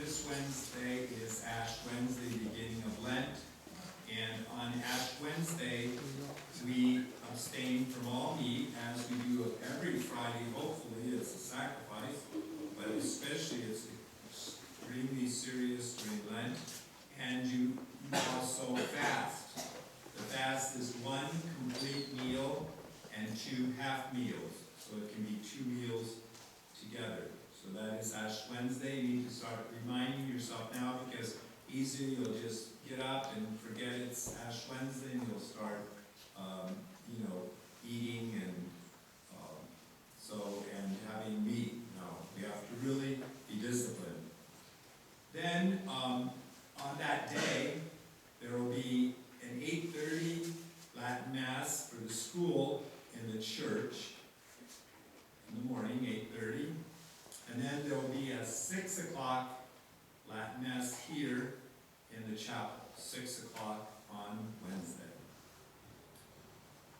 this Wednesday is Ash Wednesday, beginning of Lent. And on Ash Wednesday, we abstain from all meat, as we do every Friday. Hopefully, it's a sacrifice, but especially it's extremely serious during Lent. And you also fast. The fast is one complete meal and 2 half meals. So it can be 2 meals together. So that is Ash Wednesday. You need to start reminding yourself now, because easily you'll just get up and forget it's Ash Wednesday, and you'll start, eating and and having meat. No, we have to really be disciplined. Then on that day, there will be an 8:30 Latin Mass for the school in the church in the morning, 8:30. And then there will be a 6 o'clock Latin Mass here in the chapel, 6 o'clock on Wednesday.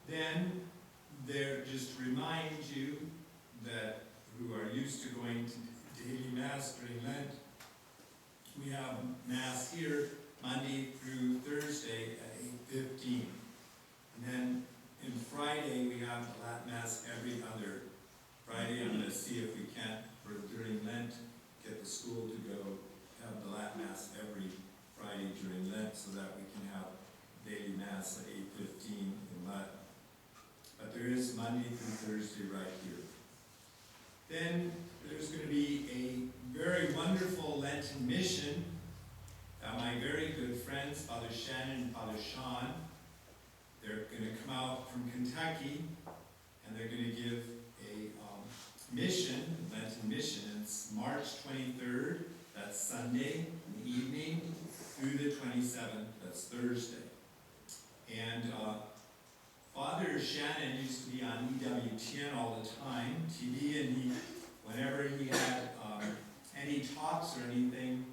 Then there, just to remind you that who are used to going to daily Mass during Lent, we have Mass here Monday through Thursday at 8:15. And then in Friday we have Latin Mass every other Friday. I'm going to see if we can't, for during Lent, get the school to go have the Latin Mass every Friday during Lent, so that we can have daily Mass at 8:15 in Latin. But there is Monday through Thursday right here. Then there's going to be a very wonderful Lenten mission that my very good friends, Father Shannon and Father Sean, they're going to come out from Kentucky, and they're going to give a mission, Lenten mission. And it's March 23rd, that's Sunday in the evening, through the 27th, that's Thursday. And Father Shannon used to be on EWTN all the time, TV, and whenever he had any talks or anything,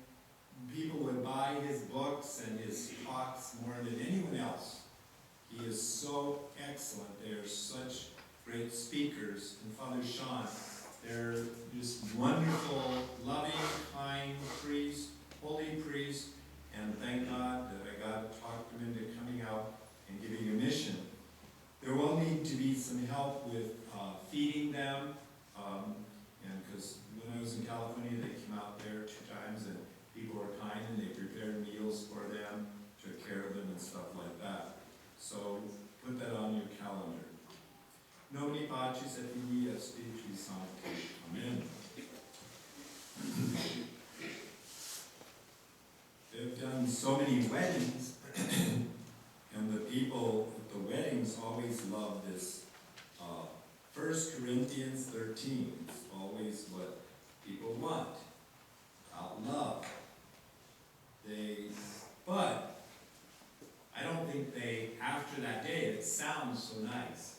people would buy his books and his talks more than anyone else. He is so excellent. They are such great speakers. And Father Sean, they're just wonderful, loving, kind priest, holy priest, and thank God that I got to talk them into coming out and giving a mission. There will need to be some help with feeding them, and because when I was in California, they came out there 2 times, and people were kind, and they prepared meals for them, took care of them, and stuff like that. So put that on your calendar. Nobody pacis et filii et Spiritui Sancti. Amen. They've done so many weddings, and the people at the weddings always love this 1 Corinthians 13. It's always what people want, about love. But I don't think after that day, it sounds so nice.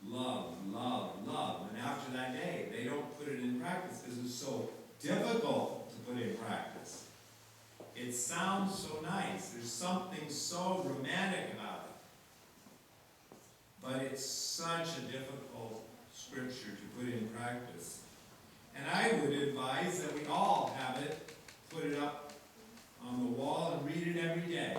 Love, love, love. And after that day, they don't put it in practice because it's so difficult to put in practice. It sounds so nice. There's something so romantic about it. But it's such a difficult scripture to put in practice. And I would advise that we all have it, put it up on the wall and read it every day.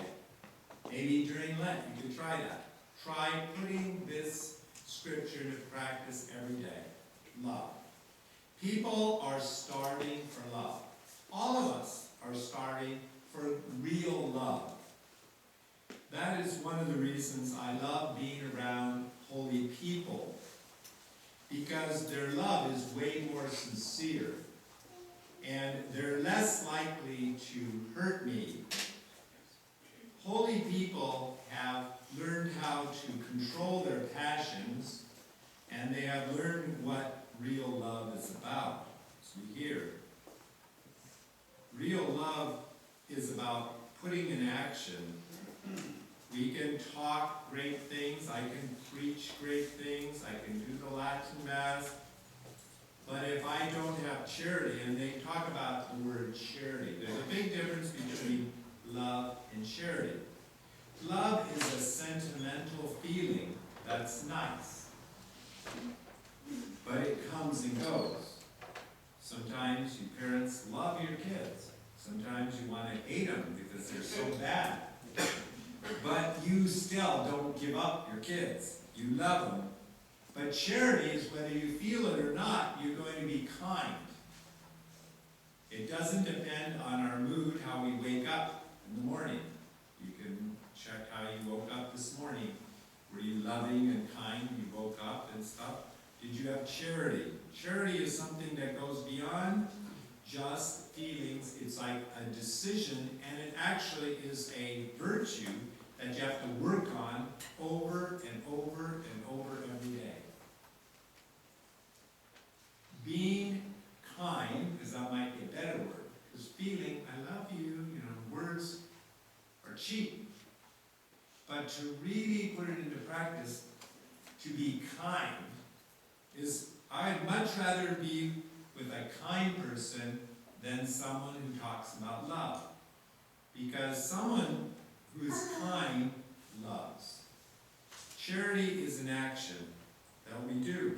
Maybe during Lent, you could try that. Try putting this scripture into practice every day. Love. People are starving for love. All of us are starving for real love. That is one of the reasons I love being around holy people, because their love is way more sincere, and they're less likely to hurt me. Holy people have learned how to control their passions, and they have learned what real love is about. So we hear. Real love is about putting in action. We can talk great things, I can preach great things, I can do the Latin Mass, but if I don't have charity, and they talk about the word charity, there's a big difference between love and charity. Love is a sentimental feeling that's nice, but it comes and goes. Sometimes you parents love your kids, Sometimes you want to hate them because they're so bad. But you still don't give up your kids. You love them. But charity is whether you feel it or not, you're going to be kind. It doesn't depend on our mood, how we wake up in the morning. You can check how you woke up this morning. Were you loving and kind? You woke up and stuff. Did you have charity? Charity is something that goes beyond just feelings. It's like a decision, and it actually is a virtue that you have to work on over and over and over every day. Being kind, because that might be a better word, because feeling, I love you, words are cheap. But to really put it into practice, to be kind, is, I'd much rather be with a kind person than someone who talks about love. Because someone who is kind loves. Charity is an action that we do.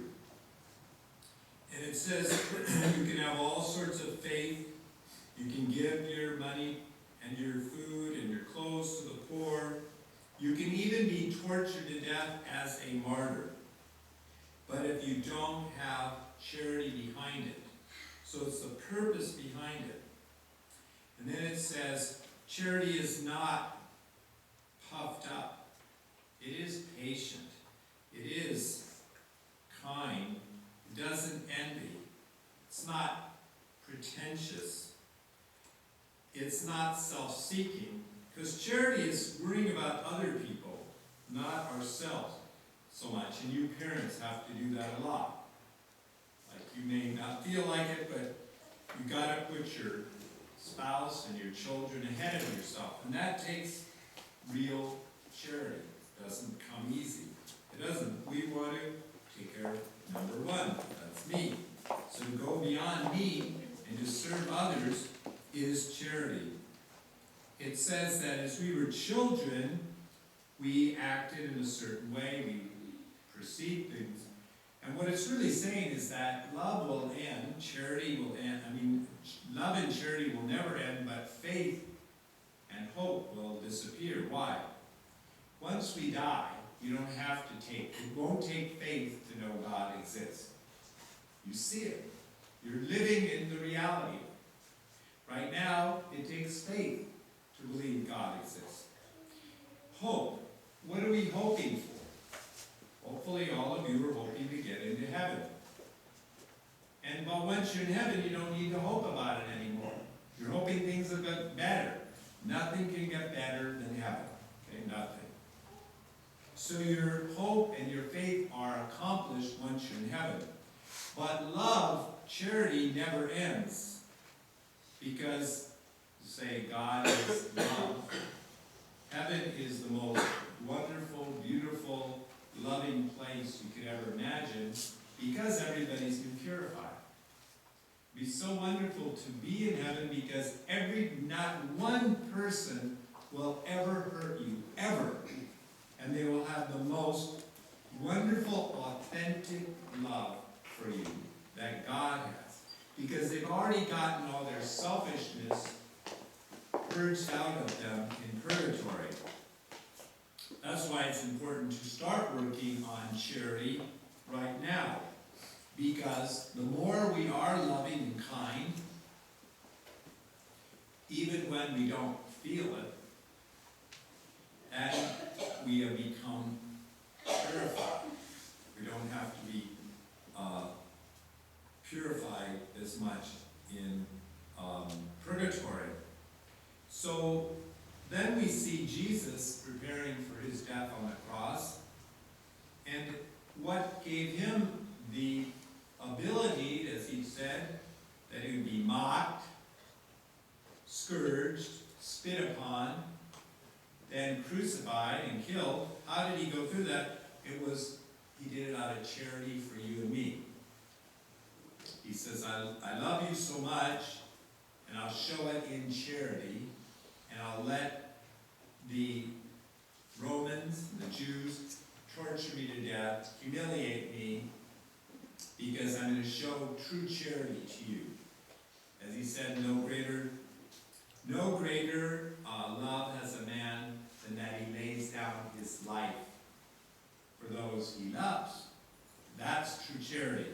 And it says you can have all sorts of faith. You can give your money and your food and your clothes to the poor. You can even be tortured to death as a martyr. But if you don't have charity behind it, so it's the purpose behind it. And then it says, charity is not puffed up. It is patient. It is kind. It doesn't envy. It's not pretentious. It's not self-seeking. Because charity is worrying about other people, not ourselves so much. And you parents have to do that a lot. Like, you may not feel like it, but you got to put your spouse and your children ahead of yourself. And that takes real charity. It doesn't come easy. It doesn't. We want to take care of number one. That's me. So to go beyond me and to serve others is charity. It says that as we were children, we acted in a certain way. We perceived things. And what it's really saying is that love will end, charity will end. Love and charity will never end, but faith and hope will disappear. Why? Once we die, you don't have to it won't take faith to know God exists. You see it. You're living in the reality. Right now, it takes faith to believe God exists. Hope. What are we hoping for? Hopefully all of you are hoping to get into heaven. But once you're in heaven, you don't need to hope about it anymore. You're hoping things will get better. Nothing can get better than heaven. Okay, nothing. So your hope and your faith are accomplished once you're in heaven. But love, charity never ends. Because, say, God is love. Heaven is the most wonderful, beautiful, loving place you could ever imagine, because everybody's been purified. It'd be so wonderful to be in heaven because not one person will ever hurt you, ever. And they will have the most wonderful, authentic love for you that God has. Because they've already gotten all their selfishness purged out of them in purgatory. That's why it's important to start working on charity right now. Because the more we are loving and kind, even when we don't feel it, and we have become purified. We don't have to be purified as much in purgatory. So then we see Jesus preparing for his death on the cross, and what gave him the ability, as he said, that he would be mocked, scourged, spit upon, then crucified and killed. How did he go through that? He did it out of charity for you and me. He says, I love you so much, and I'll show it in charity, and I'll let the Romans, the Jews, torture me to death, humiliate me, because I'm going to show true charity to you. As he said, no greater No greater love has a man than that he lays down his life for those he loves. That's true charity,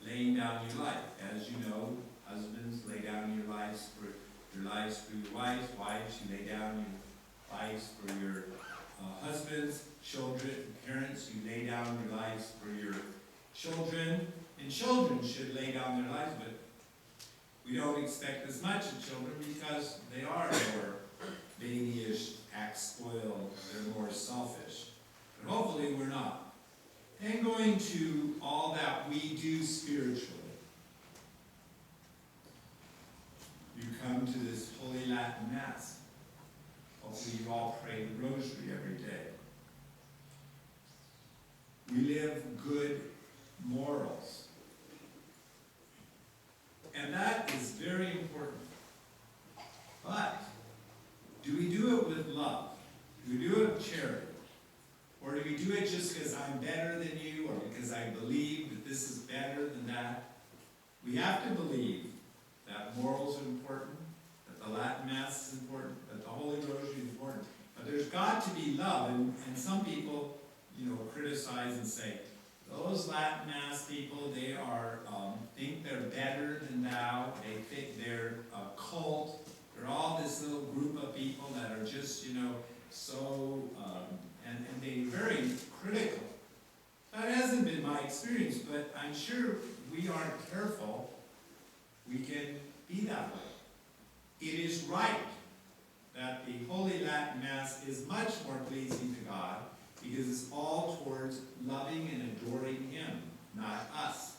laying down your life. As you know, husbands, lay down your lives for your wives. Wives, you lay down your lives for your husbands. Children, parents, you lay down your lives for your children. And children should lay down their lives, but we don't expect as much of children because they are more babyish, act spoiled, they're more selfish. But hopefully we're not. And going to all that we do spiritually. You come to this Holy Latin Mass. Hopefully you all pray the Rosary every day. We live good morals. And that is very important. But do we do it with love? Do we do it with charity? Or do we do it just because I'm better than you, or because I believe that this is better than that? We have to believe that morals are important, that the Latin Mass is important, that the Holy Rosary is important. But there's got to be love, and some people, criticize and say, those Latin Mass people, they are think they're better than thou. They think they're a cult. They're all this little group of people that are just, so, and they're very critical. That hasn't been my experience, but I'm sure we aren't careful, we can be that way. It is right that the Holy Latin Mass is much more pleasing to God because it's all towards loving and adoring Him, not us.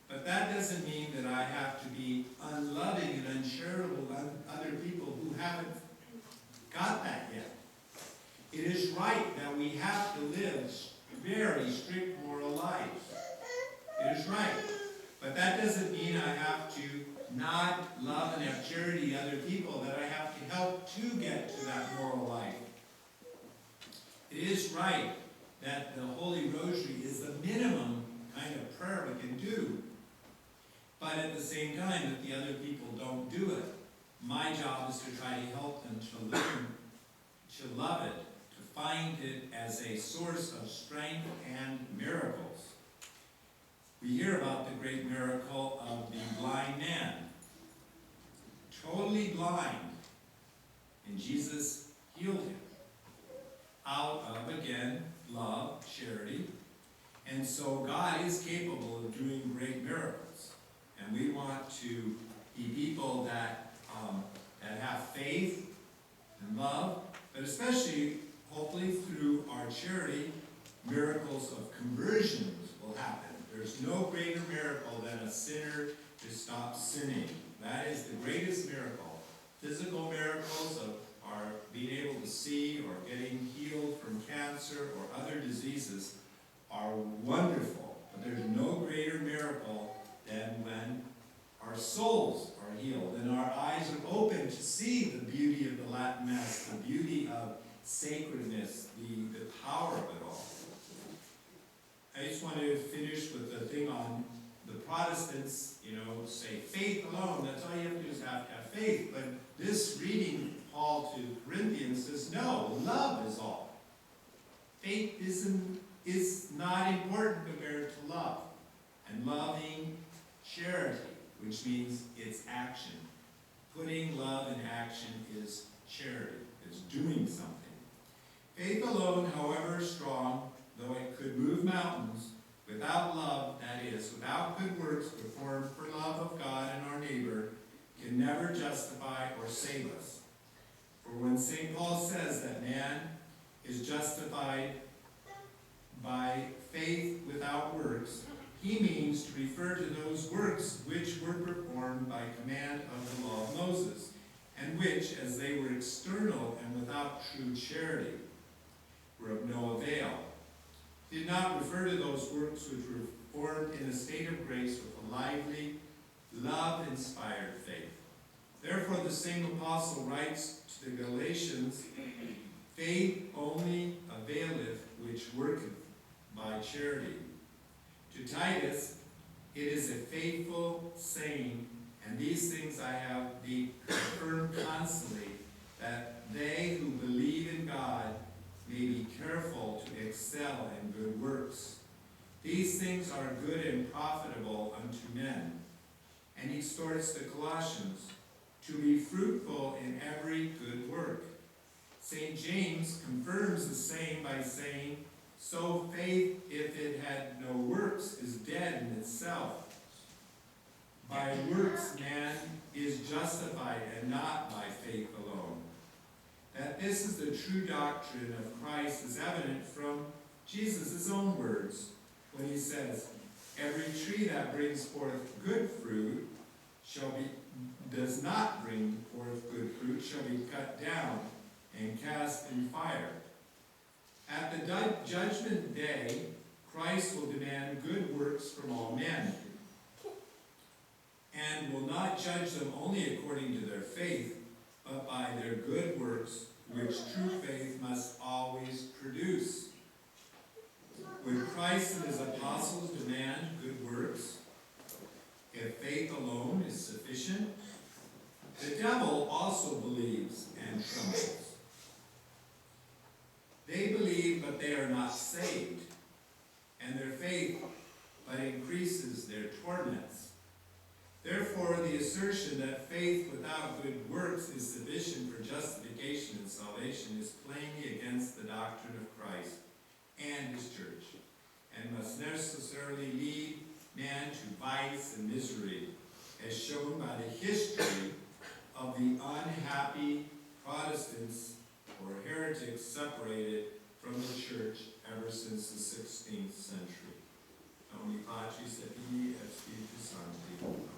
But that doesn't mean that I have to be unloving and uncharitable to other people who haven't got that yet. It is right that we have to live very strict moral lives. It is right. But that doesn't mean I have to not love and have charity to other people, that I have to help to get to that moral life. It is right that the Holy Rosary is the minimum kind of prayer we can do. But at the same time, if the other people don't do it, my job is to try to help them to learn, to love it, to find it as a source of strength and miracles. We hear about the great miracle of the blind man, totally blind, and Jesus healed him out of, again, love, charity. And so God is capable of doing great miracles. And we want to be people that have faith and love, but especially, hopefully, through our charity, miracles of conversions will happen. There's no greater miracle than a sinner to stop sinning. That is the greatest miracle. Physical miracles of our being able to see or getting healed from cancer or other diseases are wonderful, but there's no greater miracle than when our souls are healed and our eyes are open to see the beauty of the Latin Mass, the beauty of sacredness, the power of it all. I just want to finish with the thing on the Protestants, say faith alone. That's all you have to do is have to have faith. But this reading, Paul to Corinthians, says no, love is all. Faith is not important compared to love. And loving charity, which means it's action. Putting love in action is charity. It's doing something. Faith alone, however strong, though it could move mountains, without love, that is, without good works performed for love of God and our neighbor, can never justify or save us. For when St. Paul says that man is justified by faith without works, he means to refer to those works which were performed by command of the law of Moses, and which, as they were external and without true charity, were of no avail. He did not refer to those works which were formed in a state of grace with a lively, love-inspired faith. Therefore, the same apostle writes to the Galatians, faith only availeth which worketh by charity. To Titus, it is a faithful saying And these things I have affirmed constantly, that they who believe in God may be careful to excel in good works. These things are good and profitable unto men. And he exhorts the Colossians to be fruitful in every good work. St. James confirms the same by saying, so faith, if it had no works, is dead in itself. By works man is justified, and not by faith alone. That this is the true doctrine of Christ is evident from Jesus' own words, when he says, every tree that brings forth good fruit does not bring forth good fruit, shall be cut down and cast in fire. At the judgment day, Christ will demand good works from all men, and will not judge them only according to their faith, but by their good works, which true faith must always produce. Would Christ and his apostles demand good works if faith alone is sufficient? The devil also believes and trembles. They believe, but they are not saved, and their faith but increases their torments. Therefore, the assertion that faith without good works is sufficient for justification and salvation is plainly against the doctrine of Christ and his church, and must necessarily lead man to vice and misery, as shown by the history of the unhappy Protestants or heretics separated from the church ever since the 16th century. Omni Patris et Filii et Spiritus Sancti.